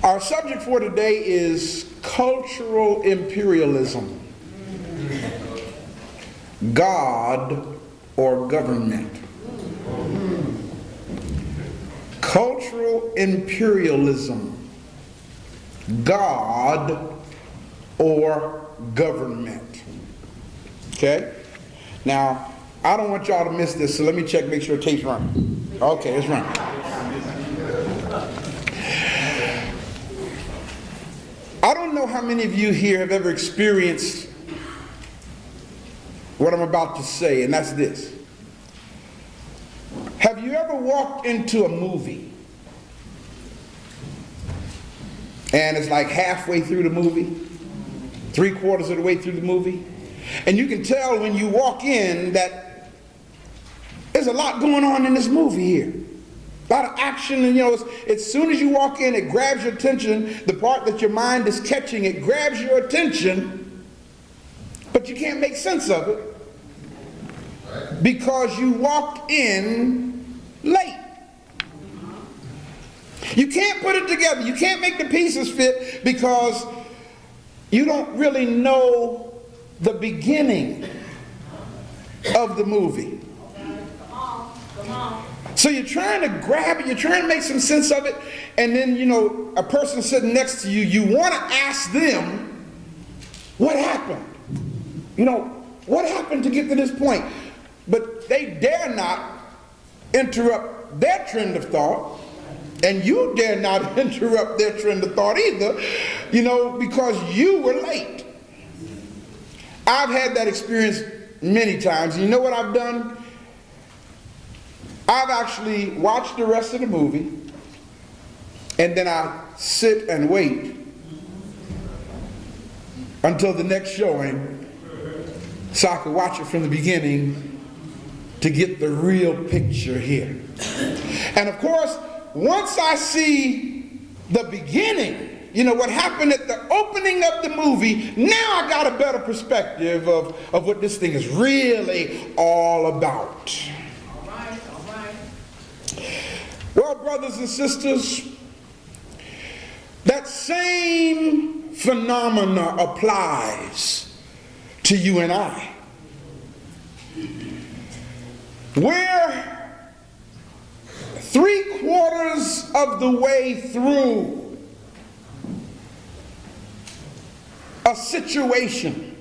Our subject for today is cultural imperialism. God or government. Cultural imperialism. God or government. Okay? Now, I don't want y'all to miss this, so let me check, make sure the tape's running. Okay, it's running. I don't know how many of you here have ever experienced what I'm about to say, and that's this. Have you ever walked into a movie and it's like halfway through the movie, 3/4 of the way through the movie, and you can tell when you walk in that there's a lot going on in this movie here. A lot of action, and as soon as you walk in, it grabs your attention. The part that your mind is catching, it grabs your attention, but you can't make sense of it because you walked in late. You can't put it together. You can't make the pieces fit because you don't really know the beginning of the movie. Come on. So you're trying to grab it, you're trying to make some sense of it, and then, a person sitting next to you, you want to ask them, what happened? What happened to get to this point? But they dare not interrupt their trend of thought, and you dare not interrupt their trend of thought either, because you were late. I've had that experience many times. And you know what I've done? I've actually watched the rest of the movie, and then I sit and wait until the next showing so I can watch it from the beginning to get the real picture here. And of course, once I see the beginning, what happened at the opening of the movie, now I got a better perspective of what this thing is really all about. Well, brothers and sisters, that same phenomena applies to you and I. We're 3/4 of the way through a situation.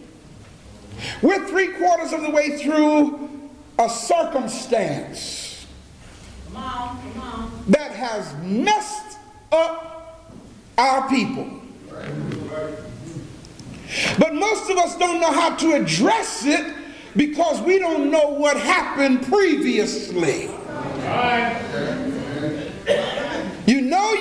We're 3/4 of the way through a circumstance that has messed up our people. But most of us don't know how to address it because we don't know what happened previously.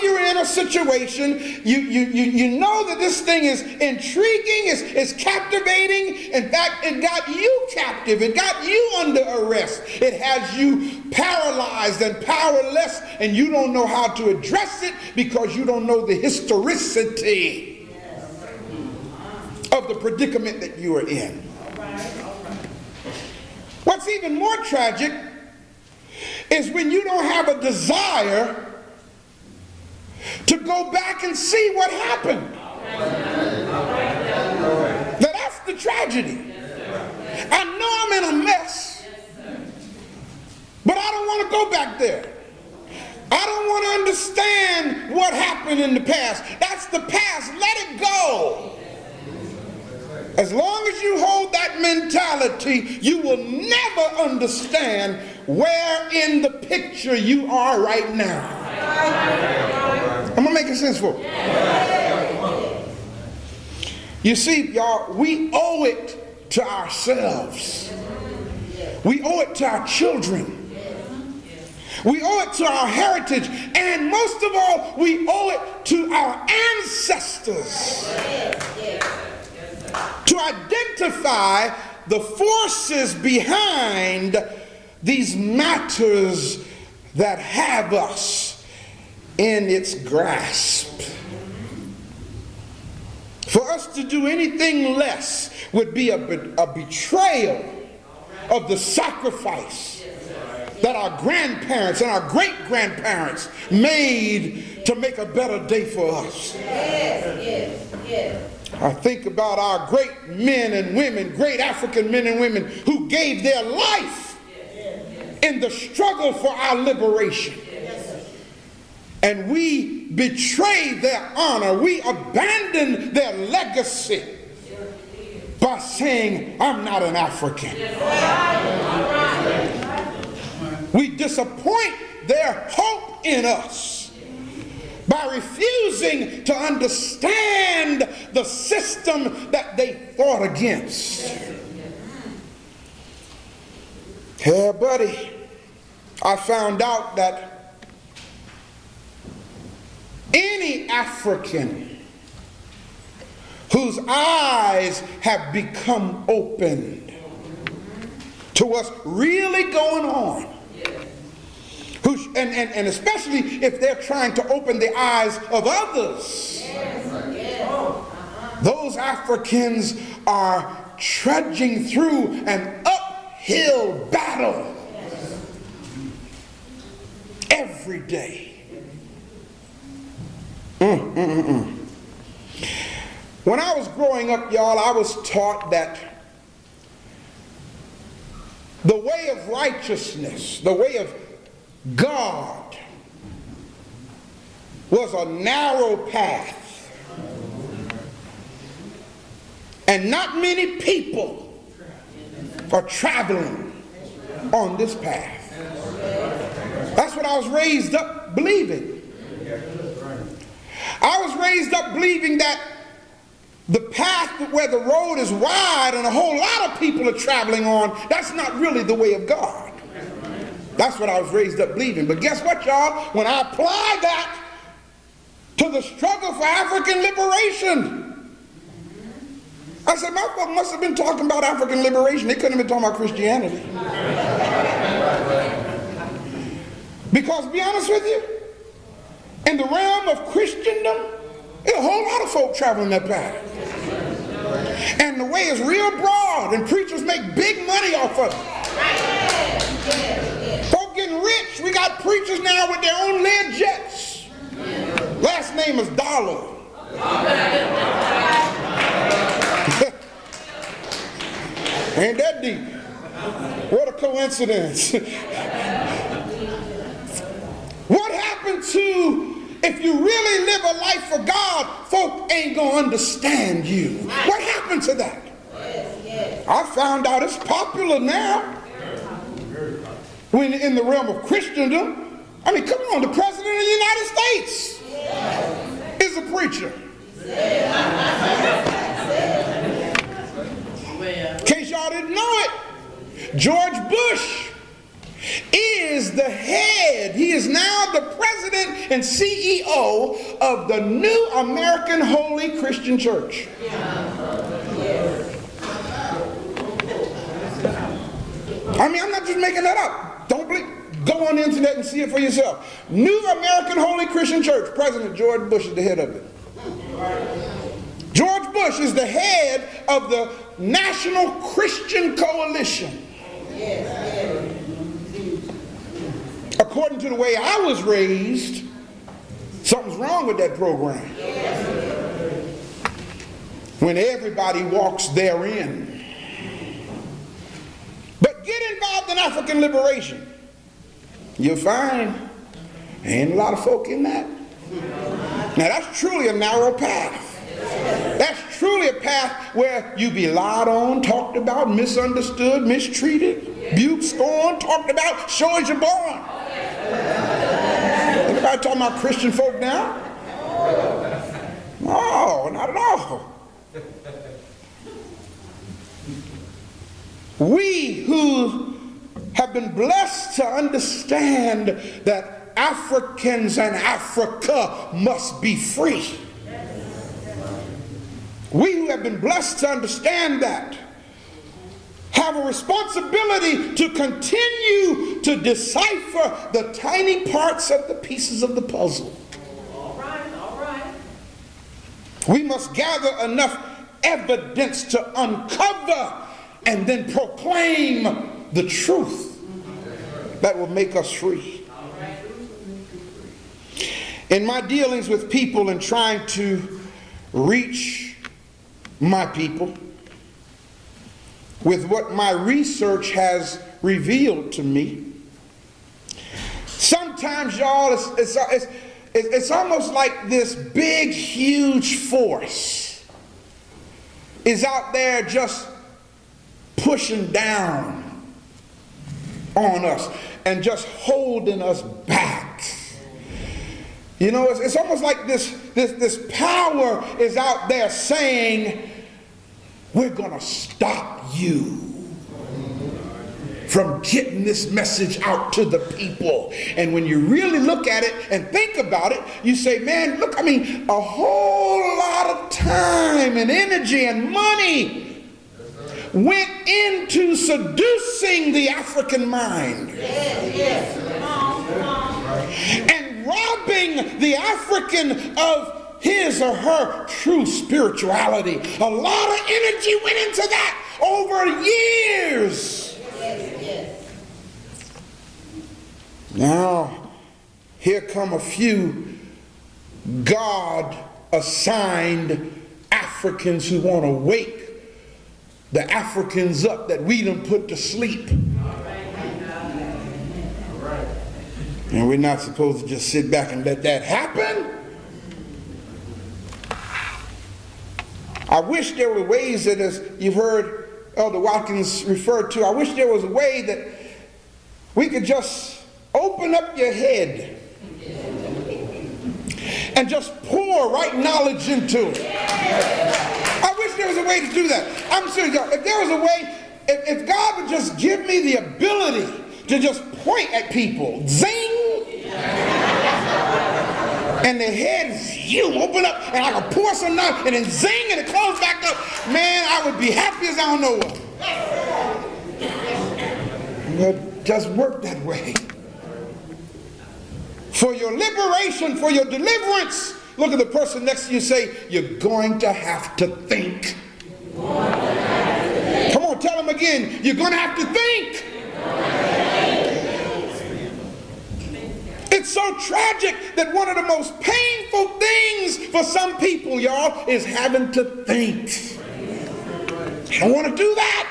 You're in a situation, you know that this thing is intriguing, it's captivating. In fact, it got you captive, it got you under arrest, it has you paralyzed and powerless, and you don't know how to address it because you don't know the historicity of the predicament that you are in. What's even more tragic is when you don't have a desire to go back and see what happened. Now that's the tragedy. I know I'm in a mess, but I don't want to go back there. I don't want to understand what happened in the past. That's the past. Let it go. As long as you hold that mentality, you will never understand where in the picture you are right now. Am I making sense for you? You see, y'all, we owe it to ourselves. We owe it to our children. We owe it to our heritage. And most of all, we owe it to our ancestors to identify the forces behind these matters that have us in its grasp. For us to do anything less would be a betrayal of the sacrifice that our grandparents and our great-grandparents made to make a better day for us. I think about our great men and women, great African men and women who gave their life in the struggle for our liberation. And we betrayed their honor. We abandoned their legacy by saying, I'm not an African. We disappoint their hope in us by refusing to understand the system that they fought against. Yeah, buddy, I found out that any African whose eyes have become opened to what's really going on, and especially if they're trying to open the eyes of others, those Africans are trudging through an uphill battle every day. When I was growing up, y'all, I was taught that the way of righteousness, the way of God, was a narrow path. And not many people are traveling on this path. That's what I was raised up believing. I was raised up believing that the path where the road is wide and a whole lot of people are traveling on, that's not really the way of God. That's what I was raised up believing. But guess what, y'all? When I apply that to the struggle for African liberation, I said, my folk must have been talking about African liberation. They couldn't have been talking about Christianity. Because, to be honest with you, in the realm of Christendom, there's a whole lot of folk traveling that path. And the way is real broad, and preachers make big money off of it. Folk getting rich. We got preachers now with their own lead jets. Last name is Dollar. Ain't that deep? What a coincidence. What happened to, if you really live a life for God, folk ain't gonna understand you? What happened to that? I found out it's popular now. When in the realm of Christendom, I mean, come on, the President of the United States is a preacher. In case y'all didn't know it, George Bush is the head. He is now the president and CEO of the New American Holy Christian Church. I mean, I'm not just making that up. Don't believe. Go on the internet and see it for yourself. New American Holy Christian Church. President George Bush is the head of it. George Bush is the head of the National Christian Coalition. According to the way I was raised, something's wrong with that program. When everybody walks therein. But get involved in African liberation. You'll find ain't a lot of folk in that. Now that's truly a narrow path. That's truly a path where you be lied on, talked about, misunderstood, mistreated, rebuked, scorned, talked about, show as you're born. Anybody talking about Christian folk now? No, not at all. We who have been blessed to understand that Africans and Africa must be free. We who have been blessed to understand that have a responsibility to continue to decipher the tiny parts of the pieces of the puzzle. All right. We must gather enough evidence to uncover and then proclaim the truth. that will make us free. In my dealings with people and trying to reach my people, with what my research has revealed to me, sometimes, y'all, it's almost like this big, huge force is out there just pushing down on us and just holding us back. You know, it's almost like this power is out there saying, we're going to stop you from getting this message out to the people. And when you really look at it and think about it, you say, man, look, I mean, a whole lot of time and energy and money went into seducing the African mind. And robbing the African of his or her true spirituality. A lot of energy went into that over years. Now, here come a few God-assigned Africans who want to wake the Africans up that we done put to sleep. And we're not supposed to just sit back and let that happen. I wish there were ways that, as you've heard Elder Watkins refer to, I wish there was a way that we could just open up your head and just pour right knowledge into it. I wish there was a way to do that. I'm serious, y'all. If there was a way, if God would just give me the ability to just point at people, zing, and the heads, you open up, and I can pour some knowledge, and then zing, and it closes back up. Man, I would be happy as I don't know what. It doesn't work that way. For your liberation, for your deliverance, look at the person next to you and say, you're going to have to think. Come on, tell them again, you're going to have to think. It's so tragic that one of the most painful things for some people, y'all, is having to think. I don't want to do that.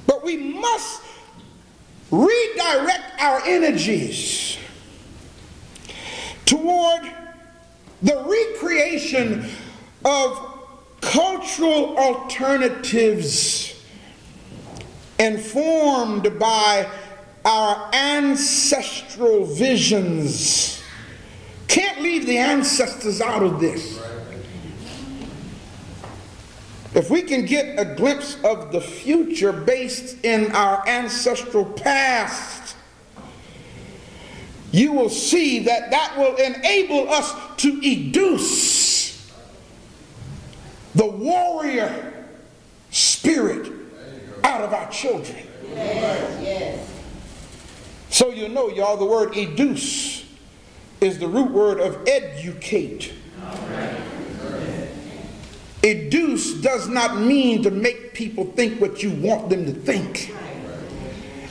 But we must redirect our energies toward the recreation of cultural alternatives informed by our ancestral visions. Can't leave the ancestors out of this. If we can get a glimpse of the future based in our ancestral past, you will see that that will enable us to educe the warrior spirit out of our children. Yes. So you know, y'all, the word educe is the root word of educate. Educe does not mean to make people think what you want them to think.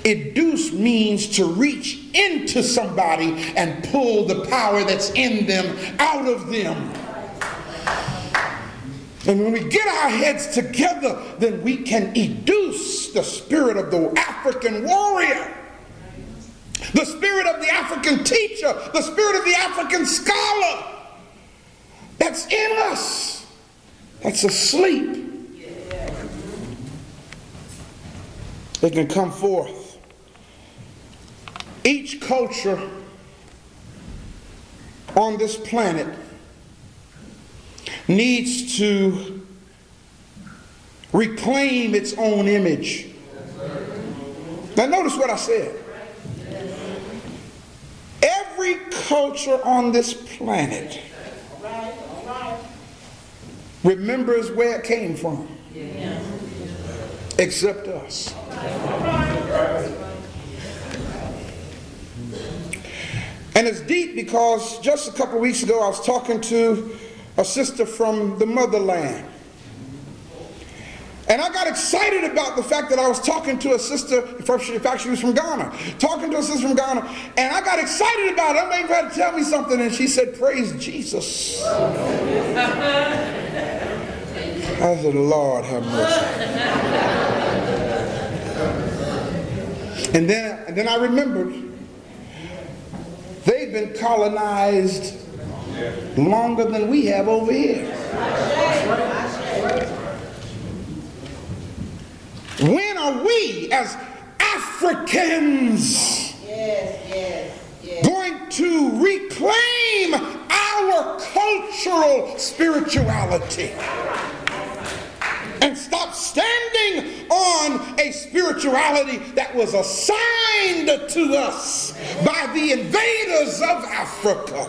Educe means to reach into somebody and pull the power that's in them out of them. And when we get our heads together, then we can educe the spirit of the African warrior, the spirit of the African teacher, the spirit of the African scholar that's in us, that's asleep. It can come forth. Each culture on this planet needs to reclaim its own image. Now notice what I said. Every culture on this planet remembers where it came from, except us. And it's deep because just a couple of weeks ago I was talking to a sister from the motherland. And I got excited about the fact that I was talking to a sister, in fact she was from Ghana, talking to a sister from Ghana, and I got excited about it. I'm trying to tell me something, and she said, "Praise Jesus." I said, "Lord have mercy." And then I remembered, they've been colonized longer than we have over here. When are we as Africans going to reclaim our cultural spirituality and stop standing on a spirituality that was assigned to us by the invaders of Africa?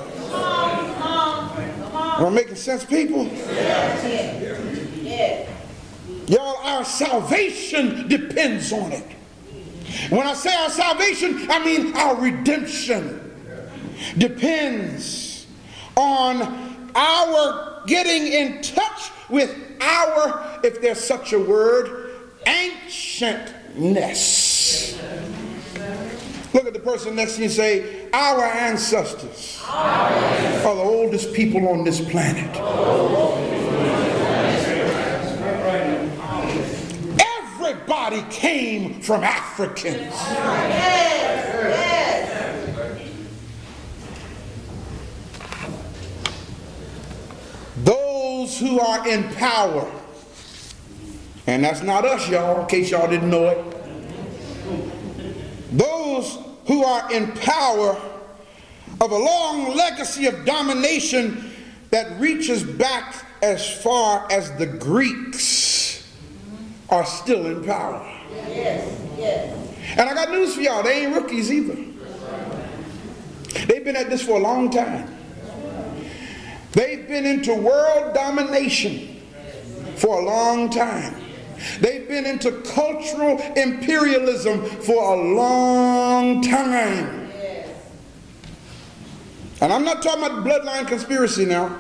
Am I making sense, people? Y'all, our salvation depends on it. When I say our salvation, I mean our redemption depends on our getting in touch with our, if there's such a word, ancientness. Look at the person next to you and say, our ancestors are the oldest people on this planet. Everybody came from Africans. Those who are in power, and that's not us, y'all, in case y'all didn't know it. Those who are in power of a long legacy of domination that reaches back as far as the Greeks are still in power. And I got news for y'all, they ain't rookies either. They've been at this for a long time. They've been into world domination for a long time. They've been into cultural imperialism for a long time. And I'm not talking about bloodline conspiracy now.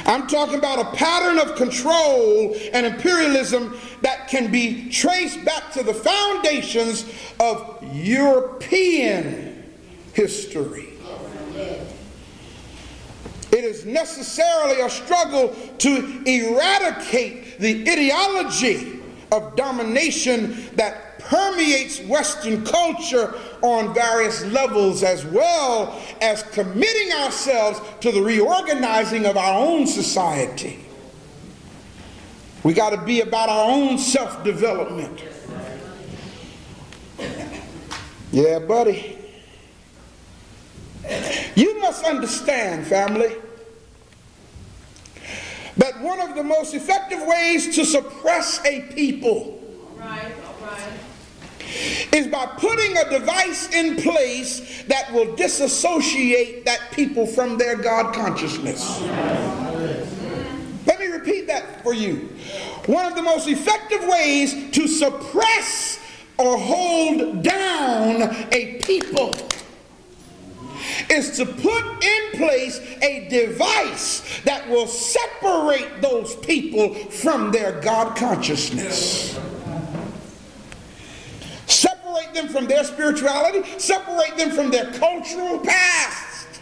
I'm talking about a pattern of control and imperialism that can be traced back to the foundations of European history. It is necessarily a struggle to eradicate the ideology of domination that permeates Western culture on various levels, as well as committing ourselves to the reorganizing of our own society. We got to be about our own self-development. Yeah, buddy. You must understand, family, that one of the most effective ways to suppress a people is by putting a device in place that will disassociate that people from their God consciousness. Let me repeat that for you. One of the most effective ways to suppress or hold down a people is to put in place a device that will separate those people from their God consciousness. Separate them from their spirituality, separate them from their cultural past.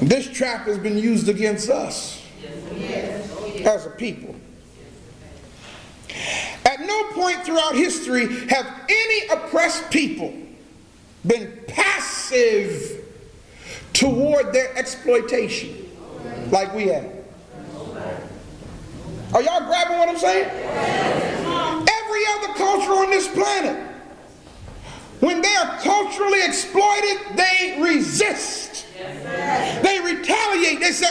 This trap has been used against us as a people. At no point throughout history have any oppressed people been passive toward their exploitation like we have. Are y'all grabbing what I'm saying? Every other culture on this planet, when they are culturally exploited, they resist. They retaliate. They say,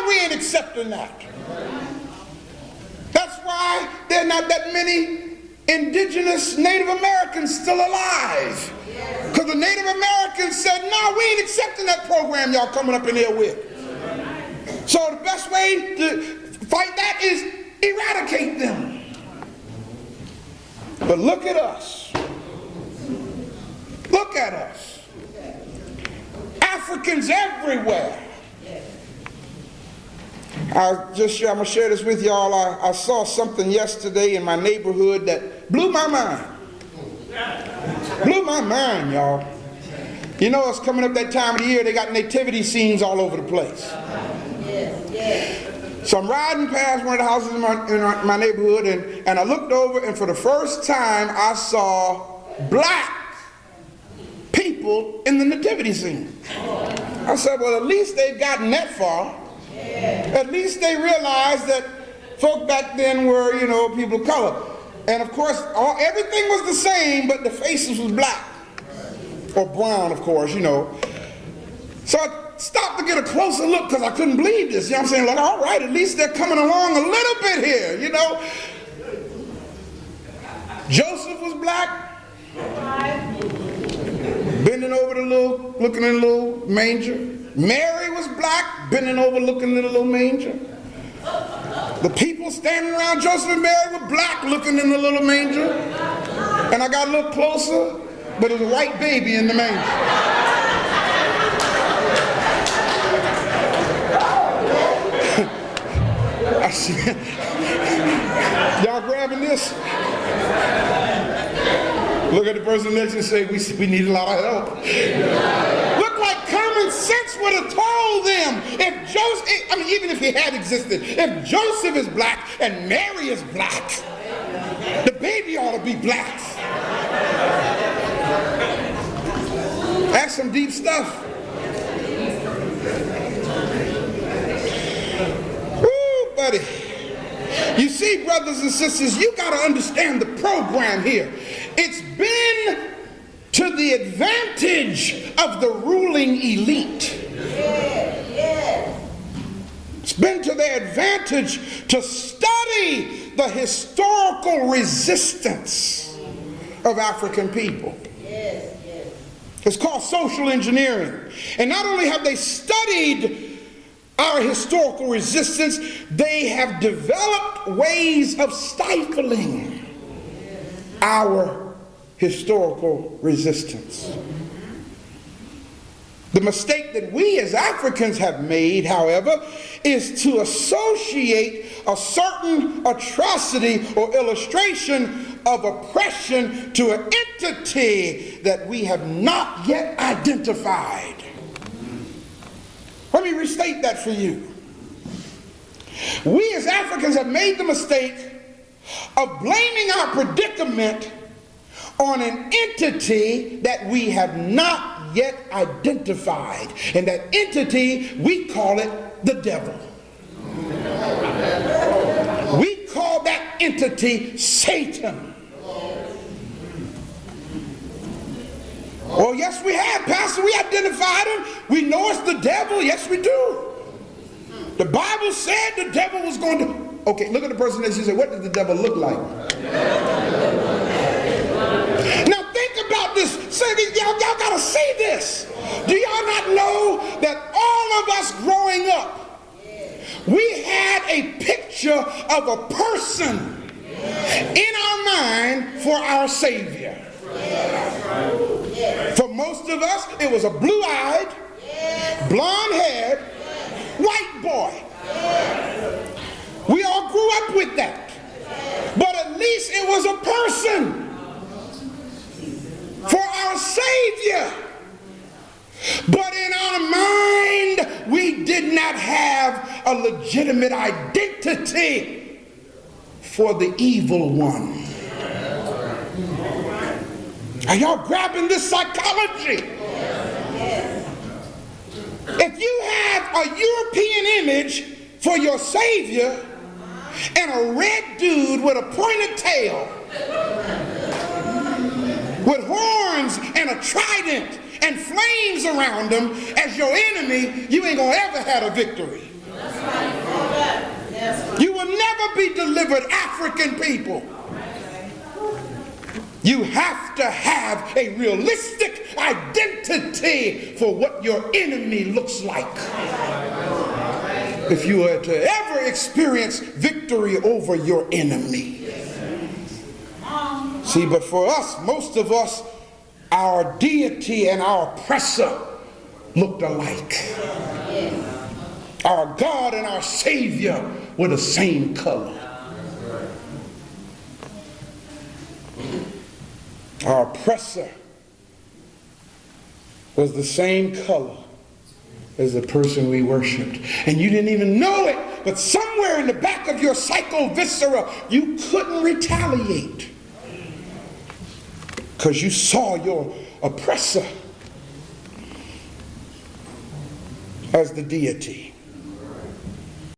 we ain't accepting that. That's why there are not that many indigenous Native Americans still alive. Because the Native Americans said, no, we ain't accepting that program y'all coming up in here with. So the best way to fight that is eradicate them. But look at us. Look at us. Africans everywhere. I'm going to share this with y'all. I saw something yesterday in my neighborhood that blew my mind. Blew my mind, y'all. You know, it's coming up that time of the year, they got nativity scenes all over the place. So I'm riding past one of the houses in my neighborhood, and I looked over, and for the first time I saw black people in the nativity scene. I said, well, at least they've gotten that far. At least they realized that folk back then were, you know, people of color. And of course, everything was the same, but the faces was black. Or brown, of course, you know. So I stopped to get a closer look because I couldn't believe this. You know what I'm saying? Like, all right, at least they're coming along a little bit here, you know. Joseph was black. Bending over looking in the little manger. Mary was black, bending over looking in the little manger. The people standing around Joseph and Mary were black, looking in the little manger. And I got a little closer, but it was a white baby in the manger. I see. Y'all grabbing this? Look at the person next and say, we need a lot of help. Look like common sense would have told them, if Joseph, I mean, even if he had existed, if Joseph is black and Mary is black, the baby ought to be black. That's some deep stuff. Woo, buddy. You see, brothers and sisters, you got to understand the program here. It's been to the advantage of the ruling elite. It's been to their advantage to study the historical resistance of African people. It's called social engineering. And not only have they studied our historical resistance, they have developed ways of stifling our historical resistance. The mistake that we as Africans have made, however, is to associate a certain atrocity or illustration of oppression to an entity that we have not yet identified. Let me restate that for you. We as Africans have made the mistake of blaming our predicament on an entity that we have not yet identified. And that entity, we call it the devil. We call that entity Satan. Oh, yes, we have, Pastor. We identified him. We know it's the devil. Yes, we do. The Bible said the devil was going to... Okay, look at the person next to you and say, what does the devil look like? Now think about this. Y'all got to see this. Do y'all not know that all of us growing up, we had a picture of a person in our mind for our Savior? For most of us, it was a blue-eyed, blonde-haired, white boy. We all grew up with that. But at least it was a person for our Savior. But in our mind, we did not have a legitimate identity for the evil one. Are y'all grabbing this psychology? If you have a European image for your Savior and a red dude with a pointed tail, with horns and a trident and flames around him as your enemy, you ain't gonna ever have a victory. You will never be delivered, African people. You have to have a realistic identity for what your enemy looks like. If you are to ever experience victory over your enemy. See, but for us, most of us, our deity and our oppressor looked alike. Our God and our Savior were the same color. Our oppressor was the same color as the person we worshiped. And you didn't even know it, but somewhere in the back of your psycho-viscera, you couldn't retaliate because you saw your oppressor as the deity.